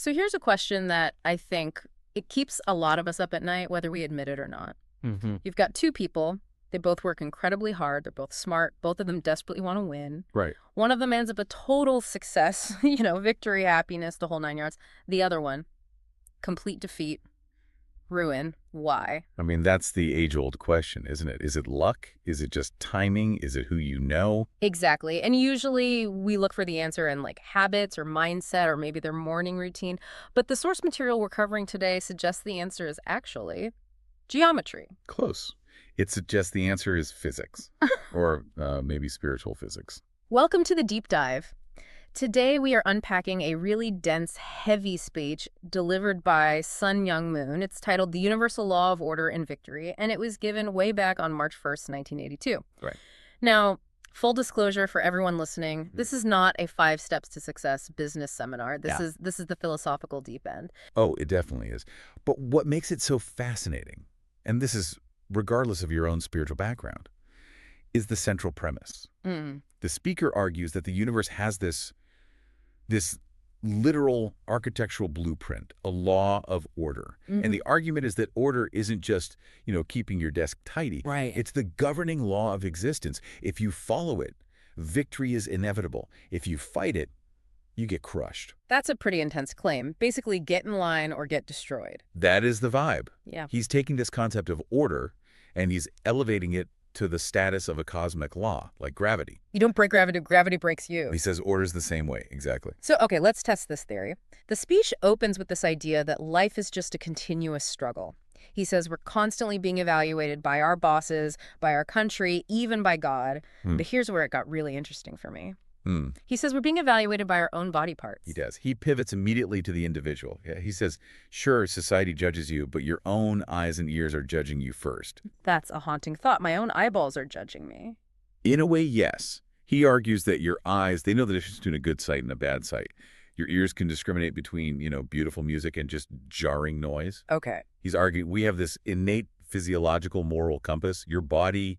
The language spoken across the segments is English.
So here's a question that I think it keeps a lot of us up at night, whether we admit it or not. Hmm. You've got two people. They both work incredibly hard. They're both smart. Both of them desperately want to win. Right. One of them ends up a total success, victory, happiness, the whole nine yards. The other one, complete defeat, ruin. Why? I mean, that's the age-old question, isn't it? Is it luck? Is it just timing? Is it who you know? Exactly. And usually we look for the answer in like habits or mindset or maybe their morning routine. But the source material we're covering today suggests the answer is actually geometry. Close. It suggests the answer is physics, or maybe spiritual physics. Welcome to the Deep Dive. Today we are unpacking a really dense, heavy speech delivered by Sun Myung Moon. It's titled The Universal Law of Order and Victory, and it was given way back on March 1st, 1982. Right. Now, full disclosure for everyone listening, this is not a 5 steps to success business seminar. This is the philosophical deep end. Oh, it definitely is. But what makes it so fascinating, and this is regardless of your own spiritual background, is the central premise. The speaker argues that the universe has this literal architectural blueprint, a law of order. And the argument is that order isn't just, keeping your desk tidy. Right. It's the governing law of existence. If you follow it, victory is inevitable. If you fight it, you get crushed. That's a pretty intense claim. Basically, get in line or get destroyed. That is the vibe. Yeah. He's taking this concept of order and he's elevating it to the status of a cosmic law, like gravity. You don't break gravity, gravity breaks you. He says order's the same way, exactly. So, okay, let's test this theory. The speech opens with this idea that life is just a continuous struggle. He says we're constantly being evaluated by our bosses, by our country, even by God. But here's where it got really interesting for me. He says we're being evaluated by our own body parts. He does. He pivots immediately to the individual. Yeah, he says, sure, society judges you, but your own eyes and ears are judging you first. That's a haunting thought. My own eyeballs are judging me. In a way, yes. He argues that your eyes, they know the difference between a good sight and a bad sight. Your ears can discriminate between, beautiful music and just jarring noise. Okay. He's arguing we have this innate physiological moral compass. Your body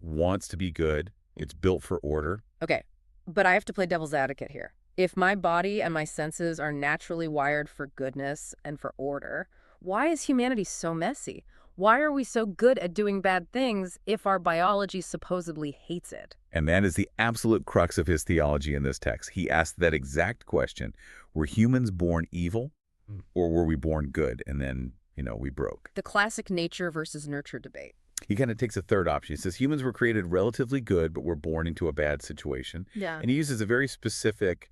wants to be good. It's built for order. Okay. But I have to play devil's advocate here. If my body and my senses are naturally wired for goodness and for order, why is humanity so messy? Why are we so good at doing bad things if our biology supposedly hates it? And that is the absolute crux of his theology in this text. He asked that exact question. Were humans born evil or were we born good and then, we broke? The classic nature versus nurture debate. He kind of takes a third option. He says humans were created relatively good, but were born into a bad situation. Yeah. And he uses a very specific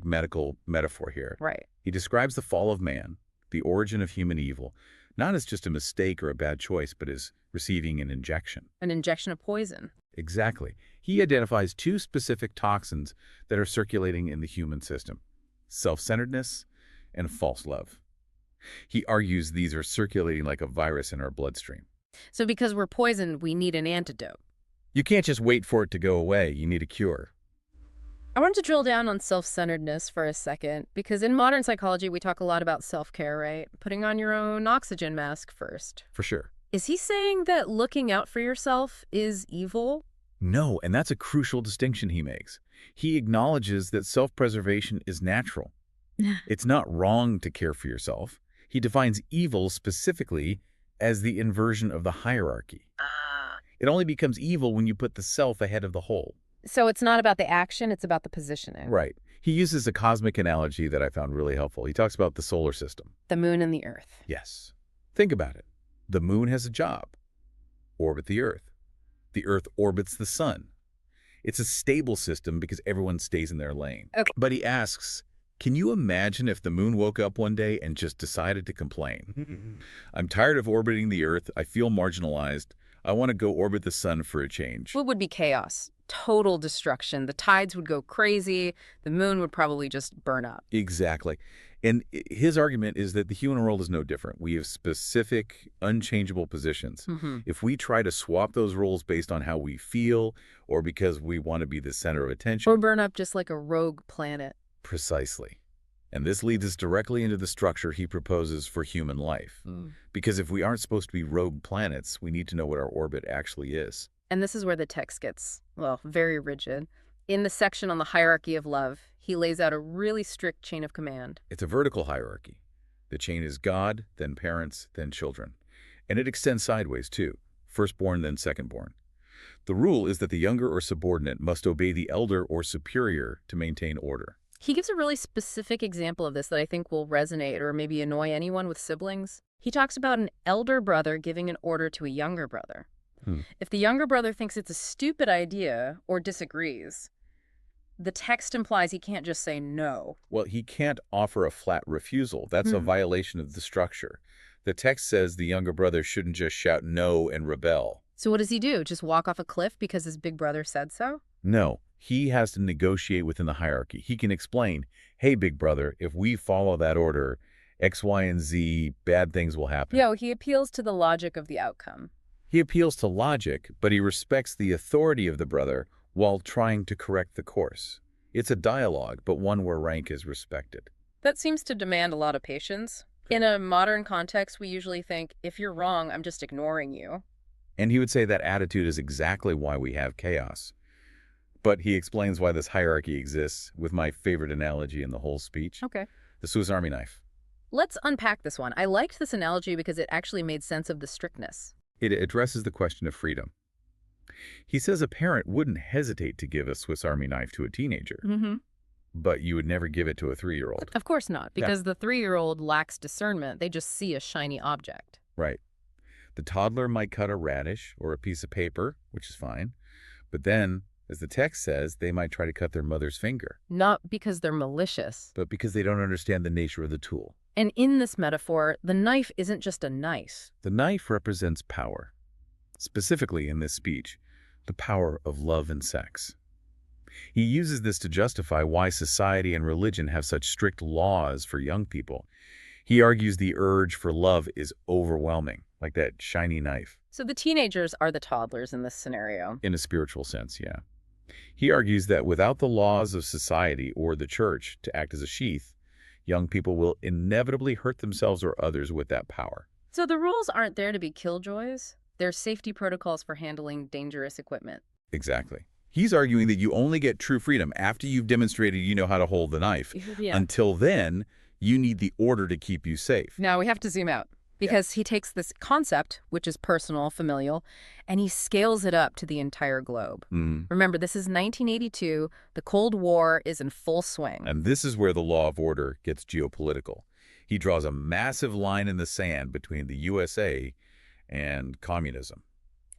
medical metaphor here. Right. He describes the fall of man, the origin of human evil, not as just a mistake or a bad choice, but as receiving an injection. An injection of poison. Exactly. He identifies 2 specific toxins that are circulating in the human system: self-centeredness and false love. He argues these are circulating like a virus in our bloodstream. So because we're poisoned, we need an antidote. You can't just wait for it to go away. You need a cure. I wanted to drill down on self-centeredness for a second, because in modern psychology, we talk a lot about self-care, right? Putting on your own oxygen mask first. For sure. Is he saying that looking out for yourself is evil? No, and that's a crucial distinction he makes. He acknowledges that self-preservation is natural. It's not wrong to care for yourself. He defines evil specifically as the inversion of the hierarchy. It only becomes evil when you put the self ahead of the whole. So it's not about the action, it's about the positioning. Right. He uses a cosmic analogy that I found really helpful. He talks about the solar system. The moon and the earth. Yes. Think about it. The moon has a job. Orbit the earth. The earth orbits the sun. It's a stable system because everyone stays in their lane. Okay. But he asks, can you imagine if the moon woke up one day and just decided to complain? I'm tired of orbiting the earth. I feel marginalized. I want to go orbit the sun for a change. What would be chaos? Total destruction. The tides would go crazy. The moon would probably just burn up. Exactly. And his argument is that the human world is no different. We have specific, unchangeable positions. If we try to swap those roles based on how we feel or because we want to be the center of attention. Or burn up just like a rogue planet. Precisely. And this leads us directly into the structure he proposes for human life. Because if we aren't supposed to be rogue planets, we need to know what our orbit actually is. And this is where the text gets, well, very rigid. In the section on the hierarchy of love, he lays out a really strict chain of command. It's a vertical hierarchy. The chain is God, then parents, then children. And it extends sideways, too. Firstborn, then secondborn. The rule is that the younger or subordinate must obey the elder or superior to maintain order. He gives a really specific example of this that I think will resonate or maybe annoy anyone with siblings. He talks about an elder brother giving an order to a younger brother. If the younger brother thinks it's a stupid idea or disagrees, the text implies he can't just say no. Well, he can't offer a flat refusal. That's a violation of the structure. The text says the younger brother shouldn't just shout no and rebel. So what does he do? Just walk off a cliff because his big brother said so? No, he has to negotiate within the hierarchy. He can explain, hey, big brother, if we follow that order, X, Y, and Z, bad things will happen. Yeah, he appeals to the logic of the outcome. He appeals to logic, but he respects the authority of the brother while trying to correct the course. It's a dialogue, but one where rank is respected. That seems to demand a lot of patience. In a modern context, we usually think, if you're wrong, I'm just ignoring you. And he would say that attitude is exactly why we have chaos. But he explains why this hierarchy exists with my favorite analogy in the whole speech. Okay. The Swiss Army knife. Let's unpack this one. I liked this analogy because it actually made sense of the strictness. It addresses the question of freedom. He says a parent wouldn't hesitate to give a Swiss Army knife to a teenager, but you would never give it to a 3-year-old. Of course not, because the 3-year-old lacks discernment. They just see a shiny object. Right. The toddler might cut a radish or a piece of paper, which is fine, but then, as the text says, they might try to cut their mother's finger. Not because they're malicious. But because they don't understand the nature of the tool. And in this metaphor, the knife isn't just a knife. The knife represents power. Specifically in this speech, the power of love and sex. He uses this to justify why society and religion have such strict laws for young people. He argues the urge for love is overwhelming, like that shiny knife. So the teenagers are the toddlers in this scenario. In a spiritual sense, yeah. He argues that without the laws of society or the church to act as a sheath, young people will inevitably hurt themselves or others with that power. So the rules aren't there to be killjoys. They're safety protocols for handling dangerous equipment. Exactly. He's arguing that you only get true freedom after you've demonstrated you know how to hold the knife. Yeah. Until then, you need the order to keep you safe. Now we have to zoom out because he takes this concept, which is personal, familial, and he scales it up to the entire globe. Remember, this is 1982. The Cold War is in full swing. And this is where the law of order gets geopolitical. He draws a massive line in the sand between the USA and communism.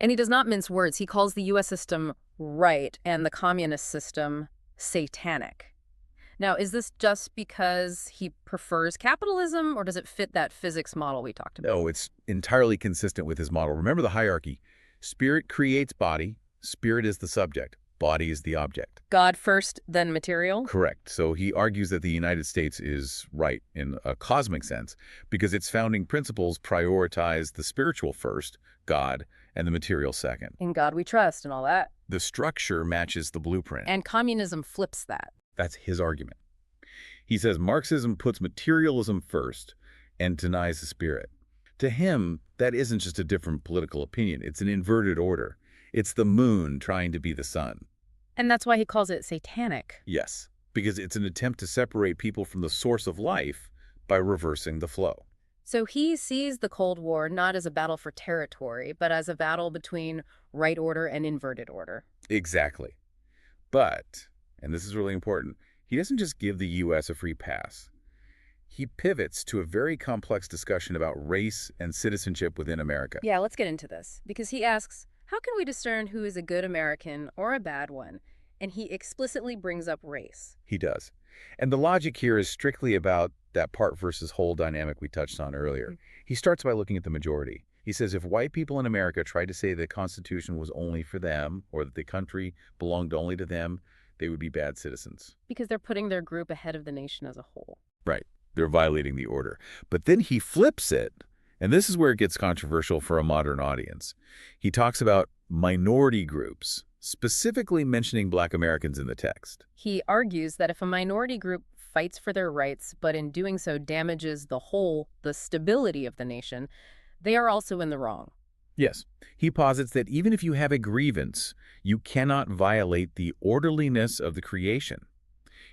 And he does not mince words. He calls the U.S. system right and the communist system satanic. Now, is this just because he prefers capitalism, or does it fit that physics model we talked about? No, it's entirely consistent with his model. Remember the hierarchy. Spirit creates body. Spirit is the subject. Body is the object. God first, then material? Correct. So he argues that the United States is right in a cosmic sense because its founding principles prioritize the spiritual first, God, and the material second. In God we trust and all that. The structure matches the blueprint. And communism flips that. That's his argument. He says Marxism puts materialism first and denies the spirit. To him, that isn't just a different political opinion. It's an inverted order. It's the moon trying to be the sun. And that's why he calls it satanic. Yes, because it's an attempt to separate people from the source of life by reversing the flow. So he sees the Cold War not as a battle for territory, but as a battle between right order and inverted order. Exactly. But, and this is really important, he doesn't just give the U.S. a free pass. He pivots to a very complex discussion about race and citizenship within America. Yeah, let's get into this. Because he asks, how can we discern who is a good American or a bad one? And he explicitly brings up race. He does. And the logic here is strictly about that part versus whole dynamic we touched on earlier. He starts by looking at the majority. He says if white people in America tried to say the Constitution was only for them or that the country belonged only to them, they would be bad citizens. Because they're putting their group ahead of the nation as a whole. Right. They're violating the order. But then he flips it, and this is where it gets controversial for a modern audience. He talks about minority groups, specifically mentioning Black Americans in the text. He argues that if a minority group fights for their rights, but in doing so damages the whole, the stability of the nation, they are also in the wrong. Yes, he posits that even if you have a grievance, you cannot violate the orderliness of the creation.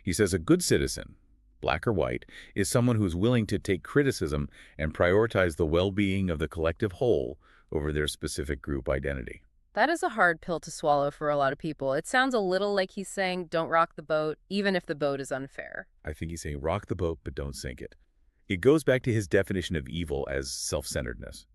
He says a good citizen, black or white, is someone who is willing to take criticism and prioritize the well-being of the collective whole over their specific group identity. That is a hard pill to swallow for a lot of people. It sounds a little like he's saying, don't rock the boat, even if the boat is unfair. I think he's saying rock the boat, but don't sink it. It goes back to his definition of evil as self-centeredness.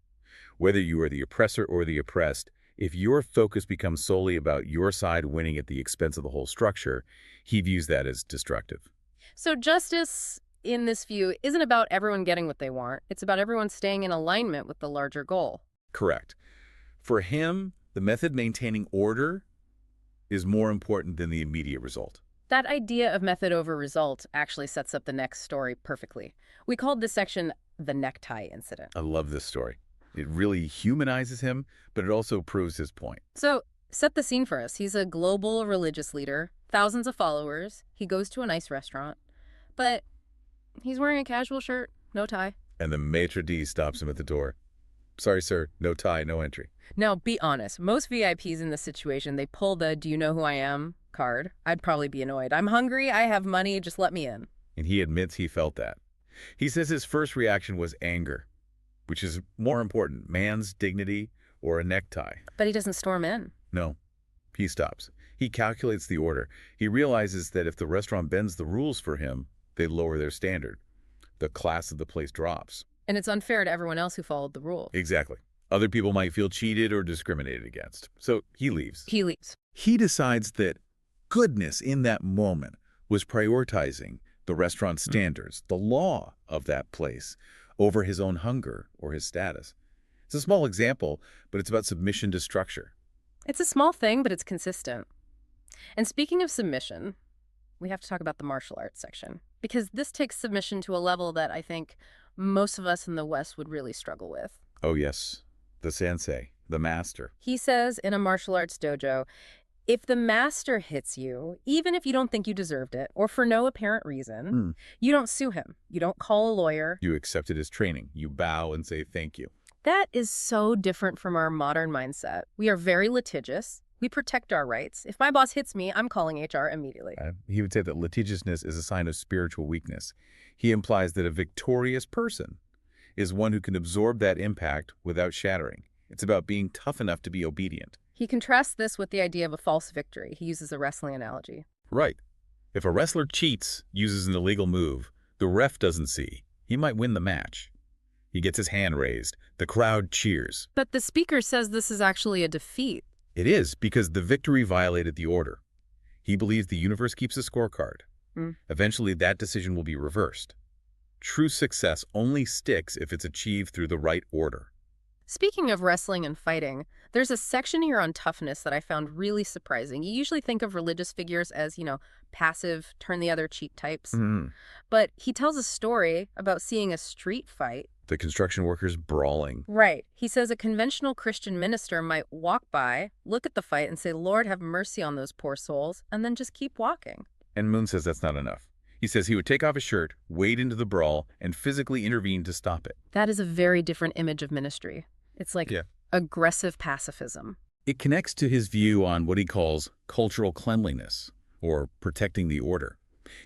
Whether you are the oppressor or the oppressed, if your focus becomes solely about your side winning at the expense of the whole structure, he views that as destructive. So justice, in this view, isn't about everyone getting what they want. It's about everyone staying in alignment with the larger goal. Correct. For him, the method maintaining order is more important than the immediate result. That idea of method over result actually sets up the next story perfectly. We called this section the necktie incident. I love this story. It really humanizes him, but it also proves his point. So, set the scene for us. He's a global religious leader, thousands of followers. He goes to a nice restaurant, but he's wearing a casual shirt, no tie. And the maitre d' stops him at the door. Sorry, sir, no tie, no entry. Now, be honest. Most VIPs in this situation, they pull the "do you know who I am" card. I'd probably be annoyed. I'm hungry, I have money, just let me in. And he admits he felt that. He says his first reaction was anger, which is more important, man's dignity or a necktie. But he doesn't storm in. No, he stops. He calculates the order. He realizes that if the restaurant bends the rules for him, they lower their standard. The class of the place drops. And it's unfair to everyone else who followed the rules. Exactly. Other people might feel cheated or discriminated against. So he leaves. He leaves. He decides that goodness in that moment was prioritizing the restaurant standards, the law of that place, over his own hunger or his status. It's a small example, but it's about submission to structure. It's a small thing, but it's consistent. And speaking of submission, we have to talk about the martial arts section, because this takes submission to a level that I think most of us in the West would really struggle with. Oh yes, the sensei, the master. He says in a martial arts dojo, if the master hits you, even if you don't think you deserved it, or for no apparent reason, you don't sue him. You don't call a lawyer. You accepted his training. You bow and say thank you. That is so different from our modern mindset. We are very litigious. We protect our rights. If my boss hits me, I'm calling HR immediately. He would say that litigiousness is a sign of spiritual weakness. He implies that a victorious person is one who can absorb that impact without shattering. It's about being tough enough to be obedient. He contrasts this with the idea of a false victory. He uses a wrestling analogy. Right. If a wrestler cheats, uses an illegal move, the ref doesn't see. He might win the match. He gets his hand raised. The crowd cheers. But the speaker says this is actually a defeat. It is, because the victory violated the order. He believes the universe keeps a scorecard. Eventually, that decision will be reversed. True success only sticks if it's achieved through the right order. Speaking of wrestling and fighting, there's a section here on toughness that I found really surprising. You usually think of religious figures as, passive, turn-the-other-cheek types. But he tells a story about seeing a street fight. The construction workers brawling. Right. He says a conventional Christian minister might walk by, look at the fight, and say, Lord, have mercy on those poor souls, and then just keep walking. And Moon says that's not enough. He says he would take off his shirt, wade into the brawl, and physically intervene to stop it. That is a very different image of ministry. It's like aggressive pacifism. It connects to his view on what he calls cultural cleanliness, or protecting the order.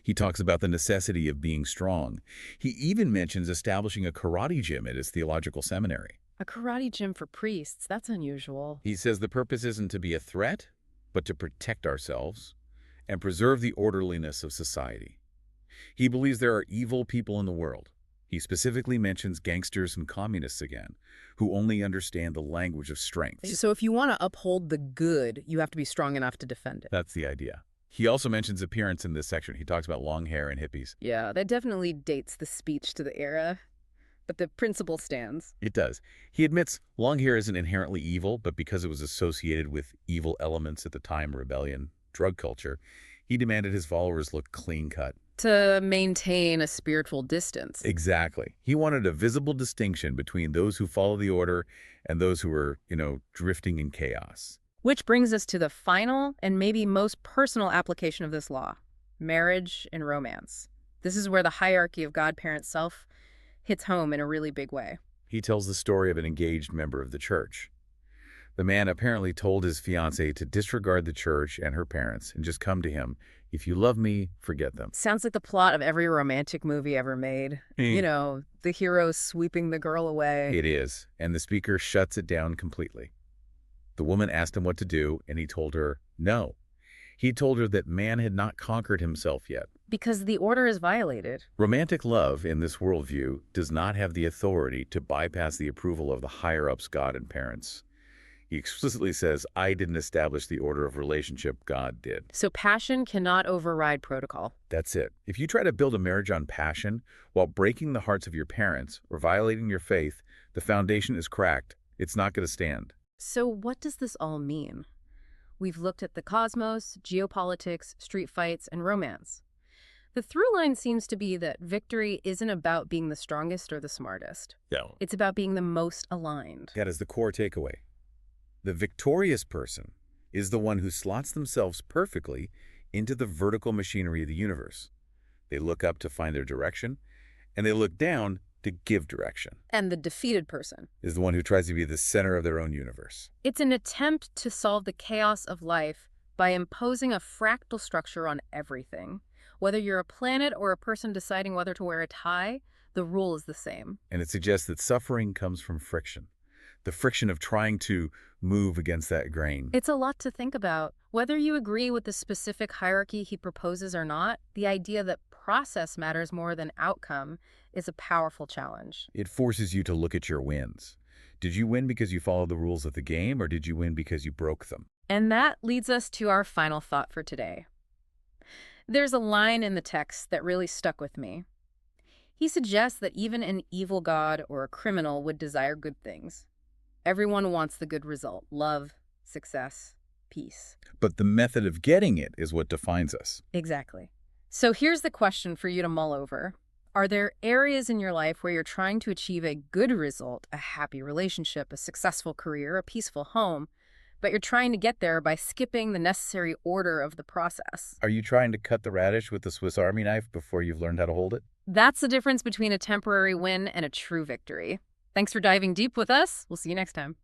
He talks about the necessity of being strong. He even mentions establishing a karate gym at his theological seminary. A karate gym for priests, that's unusual. He says the purpose isn't to be a threat, but to protect ourselves and preserve the orderliness of society. He believes there are evil people in the world. He specifically mentions gangsters and communists again, who only understand the language of strength. So if you want to uphold the good, you have to be strong enough to defend it. That's the idea. He also mentions appearance in this section. He talks about long hair and hippies. Yeah, that definitely dates the speech to the era, but the principle stands. It does. He admits long hair isn't inherently evil, but because it was associated with evil elements at the time, rebellion, drug culture, he demanded his followers look clean-cut. To maintain a spiritual distance. Exactly. He wanted a visible distinction between those who follow the order and those who were, drifting in chaos. Which brings us to the final and maybe most personal application of this law, marriage and romance. This is where the hierarchy of God-parent-self hits home in a really big way. He tells the story of an engaged member of the church. The man apparently told his fiancée to disregard the church and her parents and just come to him. If you love me, forget them. Sounds like the plot of every romantic movie ever made. You Mm. know, the hero sweeping the girl away. It is, and the speaker shuts it down completely. The woman asked him what to do, and he told her no. He told her that man had not conquered himself yet. Because the order is violated. Romantic love, in this worldview, does not have the authority to bypass the approval of the higher-ups, God and parents. He explicitly says, I didn't establish the order of relationship, God did. So passion cannot override protocol. That's it. If you try to build a marriage on passion while breaking the hearts of your parents or violating your faith, the foundation is cracked. It's not going to stand. So what does this all mean? We've looked at the cosmos, geopolitics, street fights, and romance. The through line seems to be that victory isn't about being the strongest or the smartest. Yeah. It's about being the most aligned. That is the core takeaway. The victorious person is the one who slots themselves perfectly into the vertical machinery of the universe. They look up to find their direction, and they look down to give direction. And the defeated person Is the one who tries to be the center of their own universe. It's an attempt to solve the chaos of life by imposing a fractal structure on everything. Whether you're a planet or a person deciding whether to wear a tie, the rule is the same. And it suggests that suffering comes from friction. The friction of trying to move against that grain. It's a lot to think about. Whether you agree with the specific hierarchy he proposes or not, the idea that process matters more than outcome is a powerful challenge. It forces you to look at your wins. Did you win because you followed the rules of the game, or did you win because you broke them? And that leads us to our final thought for today. There's a line in the text that really stuck with me. He suggests that even an evil god or a criminal would desire good things. Everyone wants the good result: love, success, peace. But the method of getting it is what defines us. Exactly. So here's the question for you to mull over. Are there areas in your life where you're trying to achieve a good result, a happy relationship, a successful career, a peaceful home, but you're trying to get there by skipping the necessary order of the process? Are you trying to cut the radish with the Swiss Army knife before you've learned how to hold it? That's the difference between a temporary win and a true victory. Thanks for diving deep with us. We'll see you next time.